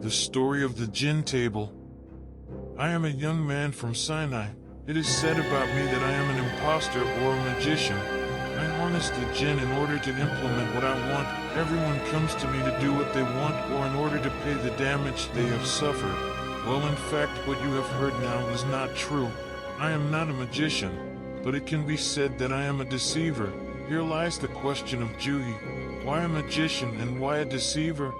The story of the jinn table. I am a young man from Sinai. It is said about me that I am an impostor or a magician. I harness the jinn in order to implement what I want. Everyone comes to me to do what they want or in order to pay the damage they have suffered. Well, in fact, what you have heard now is not true. I am not a magician, but it can be said that I am a deceiver. Here lies the question of Juhi. Why a magician and why a deceiver?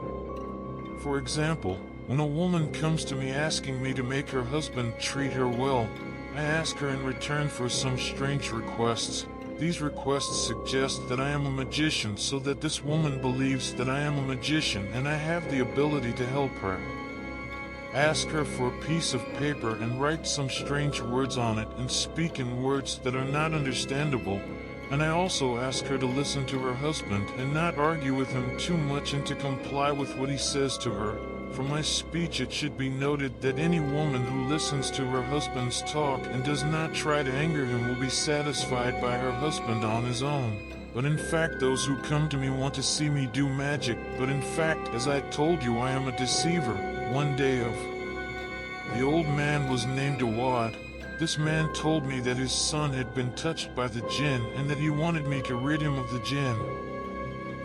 For example, when a woman comes to me asking me to make her husband treat her well, I ask her in return for some strange requests. These requests suggest that I am a magician so that this woman believes that I am a magician and I have the ability to help her. I ask her for a piece of paper and write some strange words on it and speak in words that are not understandable. And I also ask her to listen to her husband and not argue with him too much and to comply with what he says to her. From my speech it should be noted that any woman who listens to her husband's talk and does not try to anger him will be satisfied by her husband on his own. But in fact those who come to me want to see me do magic, but in fact, as I told you, I am a deceiver. One day the old man was named Awad. This man told me that his son had been touched by the jinn and that he wanted me to rid him of the jinn.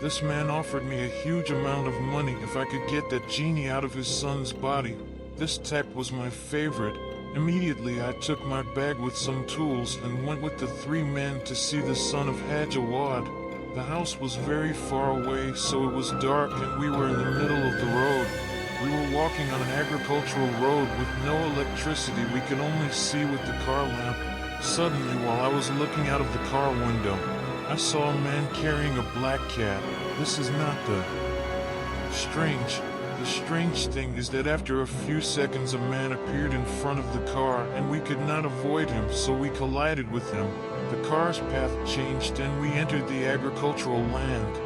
This man offered me a huge amount of money if I could get that genie out of his son's body. This type was my favorite. Immediately I took my bag with some tools and went with the 3 men to see the son of Hajj Awad. The house was very far away, so it was dark and we were in the middle of the road. We were walking on an agricultural road with no electricity. We could only see with the car lamp. Suddenly, while I was looking out of the car window, I saw a man carrying a black cat. This is not strange. The strange thing is that after a few seconds a man appeared in front of the car and we could not avoid him, so we collided with him. The car's path changed and we entered the agricultural land.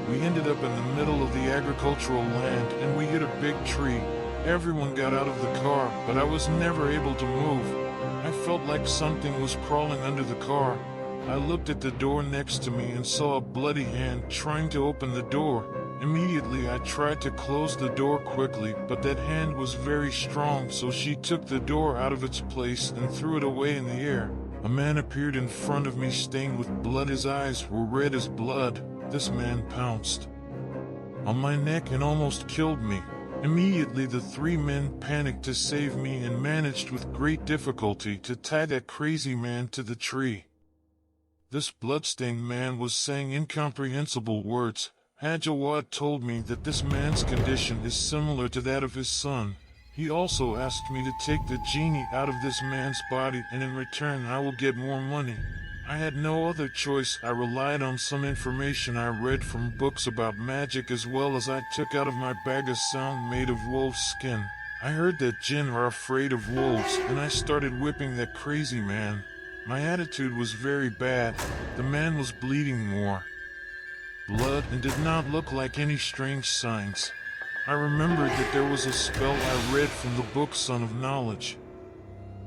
We ended up in the middle of the agricultural land and we hit a big tree. Everyone got out of the car, but I was never able to move. I felt like something was crawling under the car. I looked at the door next to me and saw a bloody hand trying to open the door. Immediately I tried to close the door quickly, but that hand was very strong, so she took the door out of its place and threw it away in the air. A man appeared in front of me stained with blood. His eyes were red as blood. This man pounced on my neck and almost killed me. Immediately the 3 men panicked to save me and managed with great difficulty to tie that crazy man to the tree. This bloodstained man was saying incomprehensible words. Hajj Awad told me that this man's condition is similar to that of his son. He also asked me to take the genie out of this man's body and in return I will get more money. I had no other choice. I relied on some information I read from books about magic as well as I took out of my bag a sound made of wolf's skin. I heard that jinn are afraid of wolves and I started whipping that crazy man. My attitude was very bad. The man was bleeding more blood and did not look like any strange signs. I remembered that there was a spell I read from the book Son of Knowledge.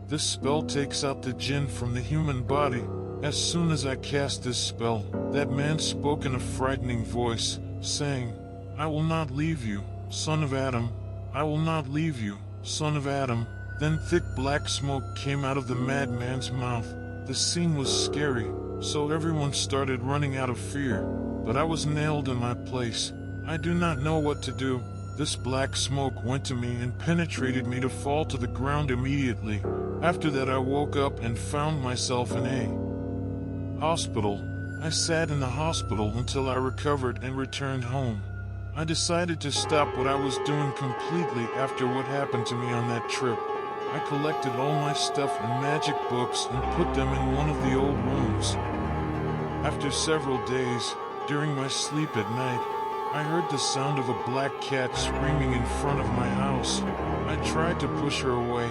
This spell takes out the jinn from the human body. As soon as I cast this spell, that man spoke in a frightening voice, saying, "I will not leave you, son of Adam. I will not leave you, son of Adam." Then thick black smoke came out of the madman's mouth. The scene was scary, so everyone started running out of fear. But I was nailed in my place. I do not know what to do. This black smoke went to me and penetrated me to fall to the ground immediately. After that I woke up and found myself in a hospital. I sat in the hospital until I recovered and returned home. I decided to stop what I was doing completely after what happened to me on that trip. I collected all my stuff and magic books and put them in one of the old rooms. After several days, during my sleep at night, I heard the sound of a black cat screaming in front of my house. I tried to push her away,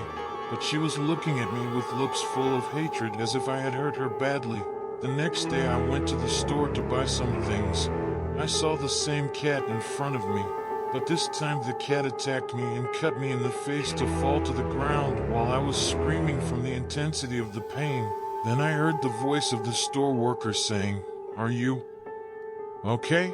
but she was looking at me with looks full of hatred as if I had hurt her badly. The next day I went to the store to buy some things. I saw the same cat in front of me, but this time the cat attacked me and cut me in the face to fall to the ground while I was screaming from the intensity of the pain. Then I heard the voice of the store worker saying, "Are you okay?"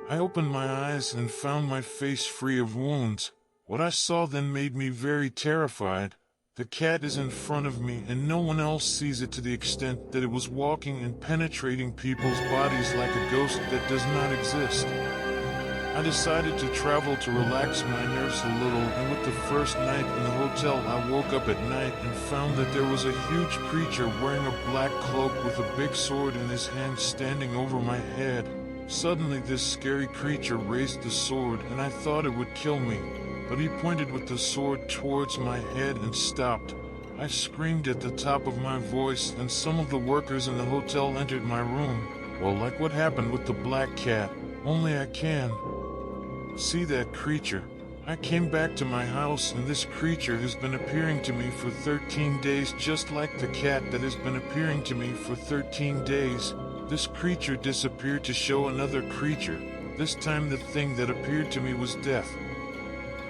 I opened my eyes and found my face free of wounds. What I saw then made me very terrified. The cat is in front of me and no one else sees it, to the extent that it was walking and penetrating people's bodies like a ghost that does not exist. I decided to travel to relax my nerves a little, and with the first night in the hotel I woke up at night and found that there was a huge creature wearing a black cloak with a big sword in his hand standing over my head. Suddenly this scary creature raised the sword and I thought it would kill me, but he pointed with the sword towards my head and stopped. I screamed at the top of my voice and some of the workers in the hotel entered my room. Well, like what happened with the black cat, only I can see that creature. I came back to my house and this creature has been appearing to me for 13 days, just like the cat that has been appearing to me for 13 days. This creature disappeared to show another creature. This time the thing that appeared to me was death.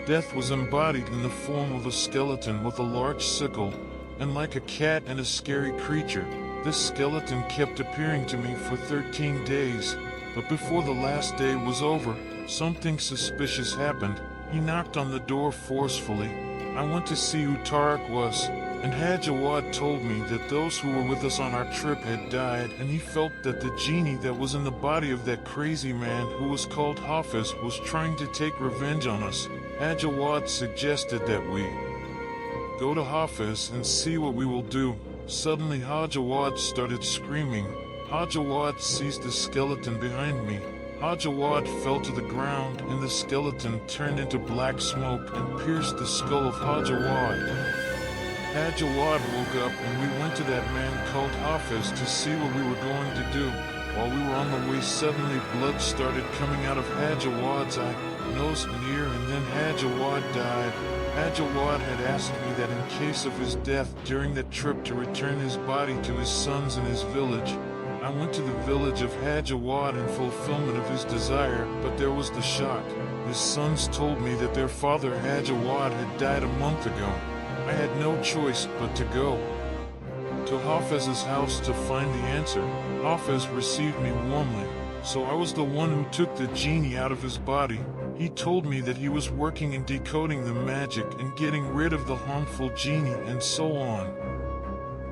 Death was embodied in the form of a skeleton with a large sickle, and like a cat and a scary creature, this skeleton kept appearing to me for 13 days. But before the last day was over, something suspicious happened. He knocked on the door forcefully. I went to see who Tarek was, and Haj Awad told me that those who were with us on our trip had died, and he felt that the genie that was in the body of that crazy man who was called Hafiz was trying to take revenge on us. Haj Awad suggested that we go to Hafiz and see what we will do. Suddenly Haj Awad started screaming. Haj Awad seized the skeleton behind me. Haj Awad fell to the ground and the skeleton turned into black smoke and pierced the skull of Haj Awad. Haj Awad woke up and we went to that man called Hafiz to see what we were going to do. While we were on the way, suddenly blood started coming out of Haj Awad's eye, nose and ear, and then Haj Awad died. Haj Awad had asked me that in case of his death during that trip to return his body to his sons in his village. I went to the village of Haj Awad in fulfillment of his desire, but there was the shock. His sons told me that their father Haj Awad had died a month ago. I had no choice but to go to Hafiz's house to find the answer. Hafiz received me warmly, so I was the one who took the genie out of his body. He told me that he was working in decoding the magic and getting rid of the harmful genie and so on.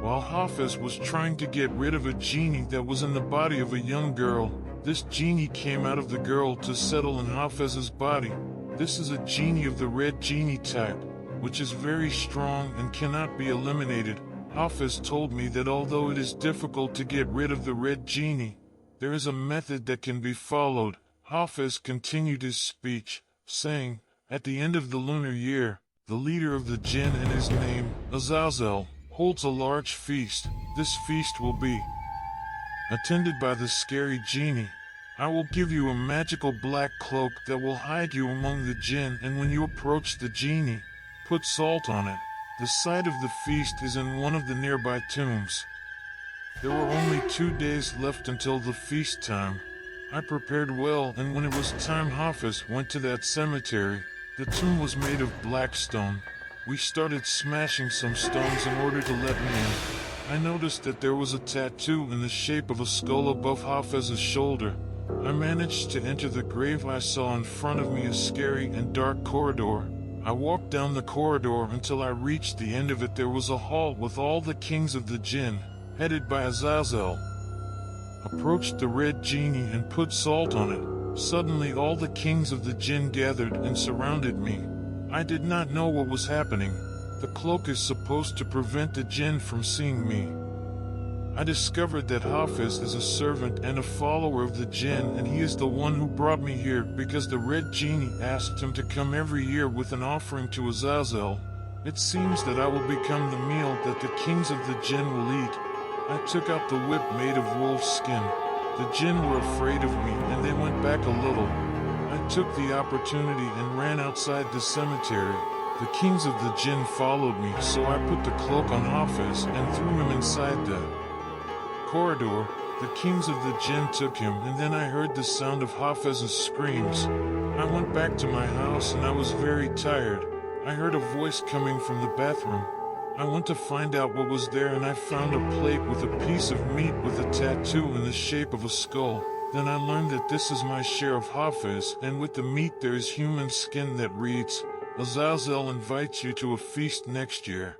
While Hafiz was trying to get rid of a genie that was in the body of a young girl, this genie came out of the girl to settle in Hafiz's body. This is a genie of the red genie type, which is very strong and cannot be eliminated. Hafiz told me that although it is difficult to get rid of the red genie, there is a method that can be followed. Hafiz continued his speech, saying, "At the end of the lunar year, the leader of the jinn, and his name, Azazel, holds a large feast. This feast will be attended by the scary genie. I will give you a magical black cloak that will hide you among the jinn, and when you approach the genie, put salt on it. The site of the feast is in one of the nearby tombs." There were only 2 days left until the feast time. I prepared well, and when it was time, Hafiz went to that cemetery. The tomb was made of black stone. We started smashing some stones in order to let me in. I noticed that there was a tattoo in the shape of a skull above Hafiz's shoulder. I managed to enter the grave. I saw in front of me a scary and dark corridor. I walked down the corridor until I reached the end of it. There was a hall with all the kings of the jinn, headed by Azazel. Approached the red genie and put salt on it. Suddenly all the kings of the jinn gathered and surrounded me. I did not know what was happening. The cloak is supposed to prevent the jinn from seeing me. I discovered that Hafiz is a servant and a follower of the jinn, and he is the one who brought me here because the red genie asked him to come every year with an offering to Azazel. It seems that I will become the meal that the kings of the jinn will eat. I took out the whip made of wolf's skin. The jinn were afraid of me and they went back a little. I took the opportunity and ran outside the cemetery. The kings of the jinn followed me, so I put the cloak on Hafiz and threw him inside the corridor. The kings of the jinn took him, and then I heard the sound of Hafiz's screams. I went back to my house and I was very tired. I heard a voice coming from the bathroom. I went to find out what was there, and I found a plate with a piece of meat with a tattoo in the shape of a skull. Then I learned that this is my share of Hafiz, and with the meat there is human skin that reads, Azazel invites you to a feast next year.